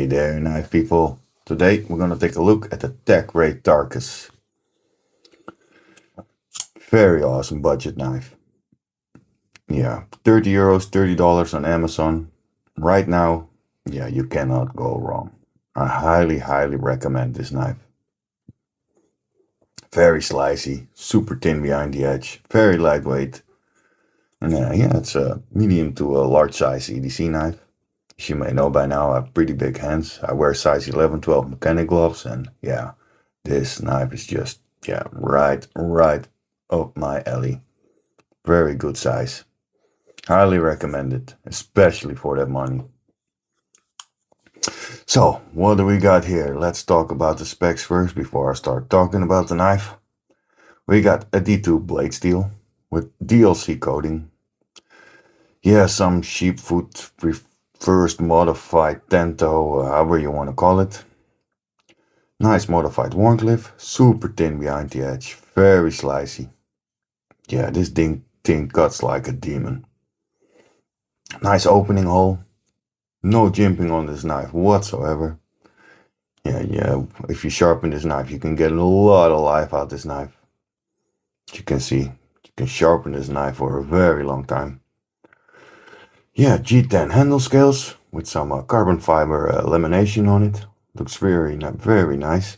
there, knife people. Today we're gonna take a look at the Tacray Tarcus. Very awesome budget knife. Yeah, €30, $30 on Amazon. Right now, yeah, you cannot go wrong. I highly recommend this knife. Very slicey, super thin behind the edge, very lightweight. And yeah, it's a medium to a large size EDC knife. As you may know by now, I have pretty big hands. I wear size 11, 12 mechanic gloves, and yeah, this knife is just, yeah, right up my alley. Very good size. Highly recommend it, especially for that money. So, what do we got here? Let's talk about the specs first before I start talking about the knife. We got a D2 blade steel with DLC coating. Yeah, some sheepfoot first modified Tento, however you want to call it. Nice modified Warncliffe, super thin behind the edge, very slicey. Yeah, this thing cuts like a demon. Nice opening hole, no jimping on this knife whatsoever. Yeah, if you sharpen this knife, you can get a lot of life out of this knife. You can see, you can sharpen this knife for a very long time. Yeah, G10 handle scales with some carbon fiber lamination on it. Looks very nice.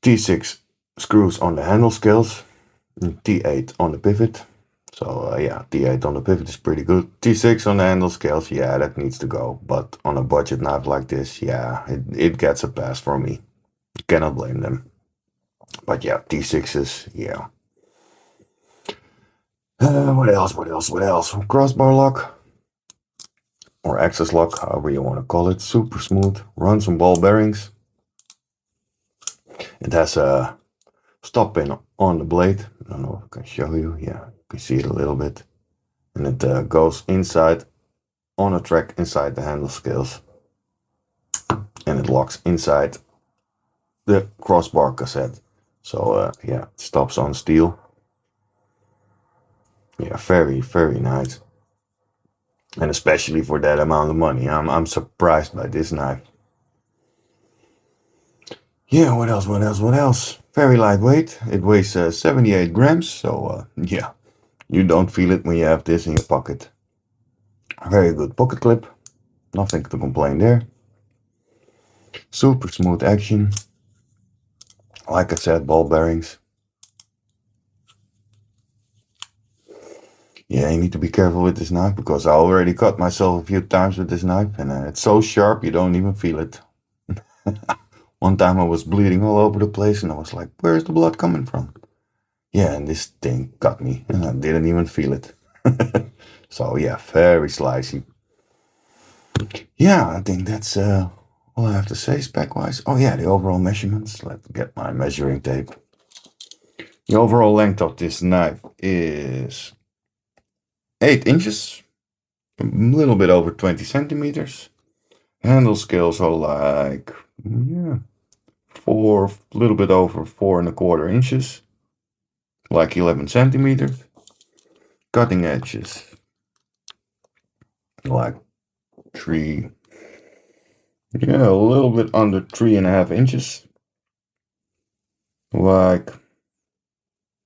T6 screws on the handle scales. T8 on the pivot. So yeah, T8 on the pivot is pretty good. T6 on the handle scales, yeah, that needs to go. But on a budget knife like this, yeah, it gets a pass from me. You cannot blame them. But yeah, T6s, yeah. What else? Crossbar lock. Or axis lock, however you want to call it. Super smooth. Runs on ball bearings. It has a stop pin on the blade. I don't know if I can show you. Yeah, you can see it a little bit. And it goes inside on a track inside the handle scales. And it locks inside the crossbar cassette. So yeah, it stops on steel. Yeah, very nice. And especially for that amount of money, I'm surprised by this knife. Yeah, what else? Very lightweight. It weighs 78 grams, so yeah, you don't feel it when you have this in your pocket. Very good pocket clip. Nothing to complain there. Super smooth action. Like I said, ball bearings. Yeah, you need to be careful with this knife because I already cut myself a few times with this knife, and it's so sharp you don't even feel it. One time I was bleeding all over the place and I was like, where's the blood coming from? Yeah, and this thing cut me and I didn't even feel it. So yeah, very slicey. Yeah, I think that's all I have to say spec-wise. Oh yeah, the overall measurements. Let's get my measuring tape. The overall length of this knife is 8 inches, a little bit over 20 centimeters. Handle scales are like, yeah, a little bit over 4¼ inches, like 11 centimeters. Cutting edges, like a little bit under 3½ inches. Like,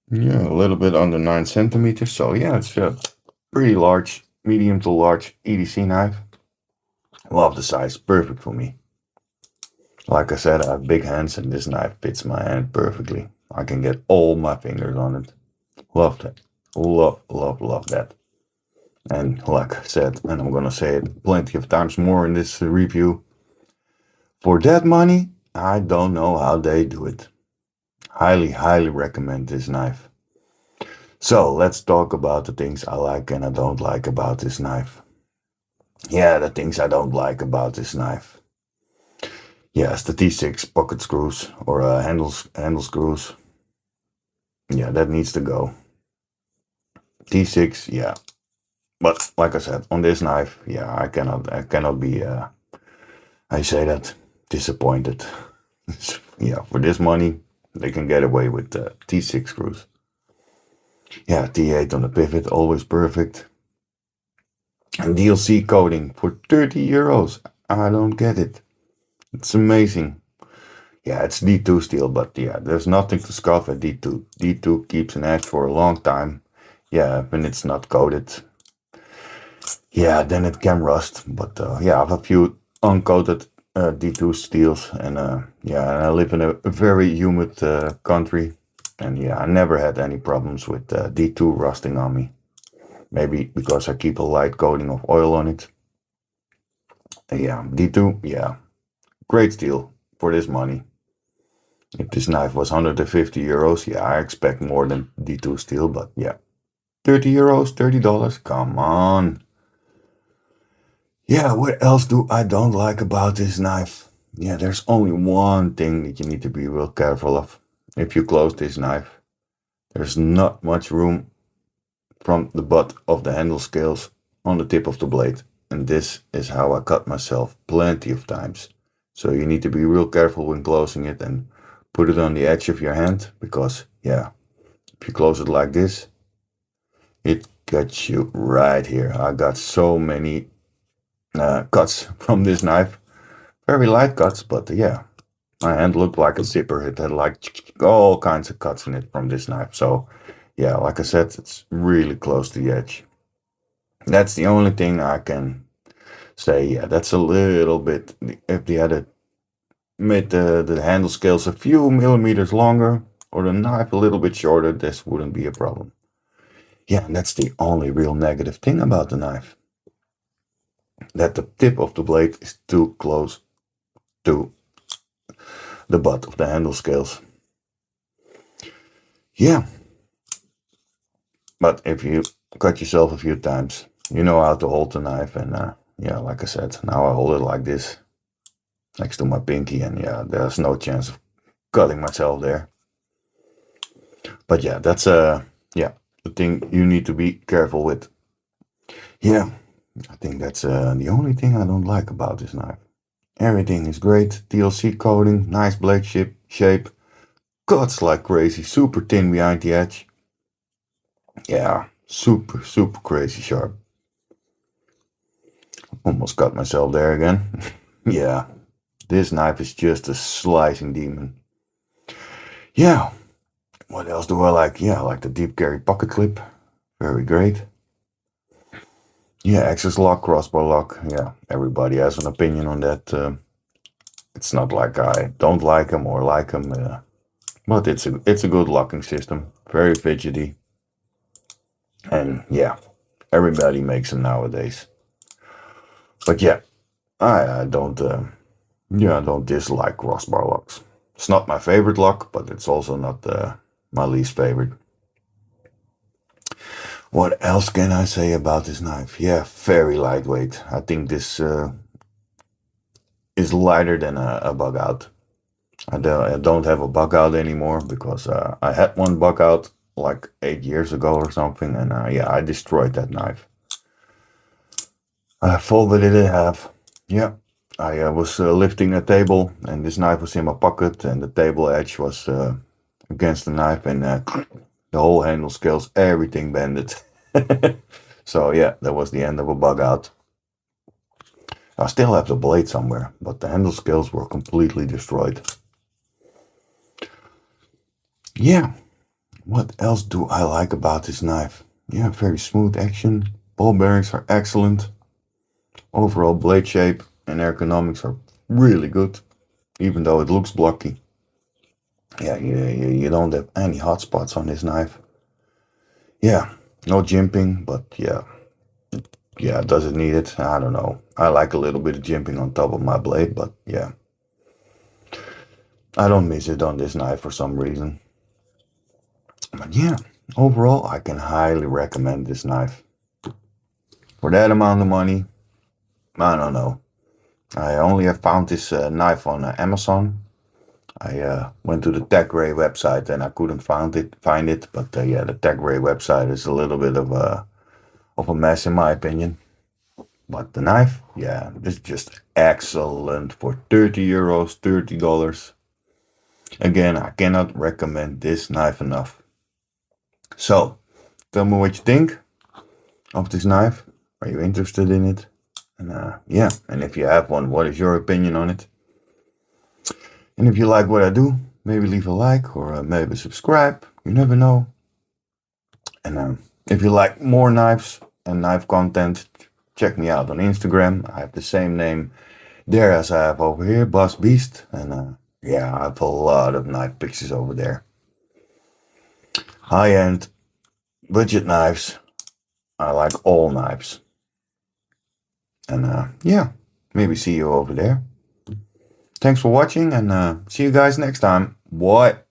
yeah, a little bit under 9 centimeters. So yeah, it's a pretty large, medium to large EDC knife. Love the size, perfect for me. Like I said, I have big hands and this knife fits my hand perfectly. I can get all my fingers on it. Love that. Love that. And like I said, and I'm gonna say it plenty of times more in this review, for that money, I don't know how they do it. Highly recommend this knife. So let's talk about the things I like and I don't like about this knife. Yeah, the things I don't like about this knife. Yes, the T6 pocket screws or handle screws. Yeah, that needs to go. T6, yeah. But like I said, on this knife, yeah, I cannot be, I say that, disappointed. Yeah, for this money, they can get away with T6 screws. Yeah, T8 on the pivot, always perfect. And DLC coating for €30. I don't get it. It's amazing. Yeah, it's D2 steel, but yeah, there's nothing to scoff at D2. D2 keeps an edge for a long time. Yeah, when it's not coated, yeah, then it can rust. But yeah, I have a few uncoated D2 steels, and yeah, and I live in a very humid country, and yeah, I never had any problems with D2 rusting on me. Maybe because I keep a light coating of oil on it. Yeah, D2, yeah, great steel for this money. If this knife was 150 euros, yeah, I expect more than D2 steel, but yeah, 30 euros, $30, come on. Yeah, what else do I don't like about this knife? Yeah, there's only one thing that you need to be real careful of. If you close this knife, there's not much room from the butt of the handle scales on the tip of the blade. And this is how I cut myself plenty of times. So you need to be real careful when closing it and put it on the edge of your hand, because yeah, if you close it like this, it cuts you right here. I got so many cuts from this knife. Very light cuts, but yeah, my hand looked like a zipper. It had like all kinds of cuts in it from this knife. So yeah, like I said, it's really close to the edge. That's the only thing I can say. Yeah, that's a little bit, if they had made the handle scales a few millimeters longer or the knife a little bit shorter, this wouldn't be a problem. Yeah, and that's the only real negative thing about the knife. That the tip of the blade is too close to the butt of the handle scales. Yeah, but if you cut yourself a few times, you know how to hold the knife. And yeah, like I said, now I hold it like this next to my pinky, and yeah, there's no chance of cutting myself there. But yeah, that's yeah, the thing you need to be careful with. Yeah, I think that's the only thing I don't like about this knife. Everything is great. DLC coating, nice blade shape, cuts like crazy, super thin behind the edge. Yeah, super crazy sharp. Almost cut myself there again. Yeah, this knife is just a slicing demon. Yeah, what else do I like? Yeah, I like the deep carry pocket clip. Very great. Yeah, access lock, crossbar lock. Yeah, everybody has an opinion on that. It's not like I don't like them or like them, but it's a good locking system. Very fidgety, and yeah, everybody makes them nowadays. But yeah, I don't. Yeah, I don't dislike crossbar locks. It's not my favorite lock, but it's also not my least favorite. What else can I say about this knife? Yeah, very lightweight. I think this is lighter than a bug out. I don't have a bug out anymore because I had one bug out like 8 years ago or something, and yeah, I destroyed that knife. I folded it in half. Yeah, I was lifting a table, and this knife was in my pocket, and the table edge was against the knife, and the whole handle scales, everything bended. So yeah, that was the end of a bug out. I still have the blade somewhere, but the handle scales were completely destroyed. Yeah, what else do I like about this knife? Yeah, very smooth action. Ball bearings are excellent. Overall blade shape and ergonomics are really good, even though it looks blocky. Yeah, you don't have any hot spots on this knife. Yeah, no jimping, but yeah, does it need it? I don't know. I like a little bit of jimping on top of my blade, but yeah, I don't miss it on this knife for some reason. But yeah, overall, I can highly recommend this knife. For that amount of money, I don't know. I only have found this knife on Amazon. I went to the Tacray website and I couldn't find it. But yeah, the Tacray website is a little bit of a mess in my opinion. But the knife, yeah, this is just excellent for 30 euros, $30. Again, I cannot recommend this knife enough. So, tell me what you think of this knife. Are you interested in it? And yeah, and if you have one, what is your opinion on it? And if you like what I do, maybe leave a like or maybe subscribe. You never know. And if you like more knives and knife content, check me out on Instagram. I have the same name there as I have over here, Boss Beast. And yeah, I have a lot of knife pictures over there. High-end, budget knives. I like all knives. And yeah, maybe see you over there. Thanks for watching and see you guys next time. Bye.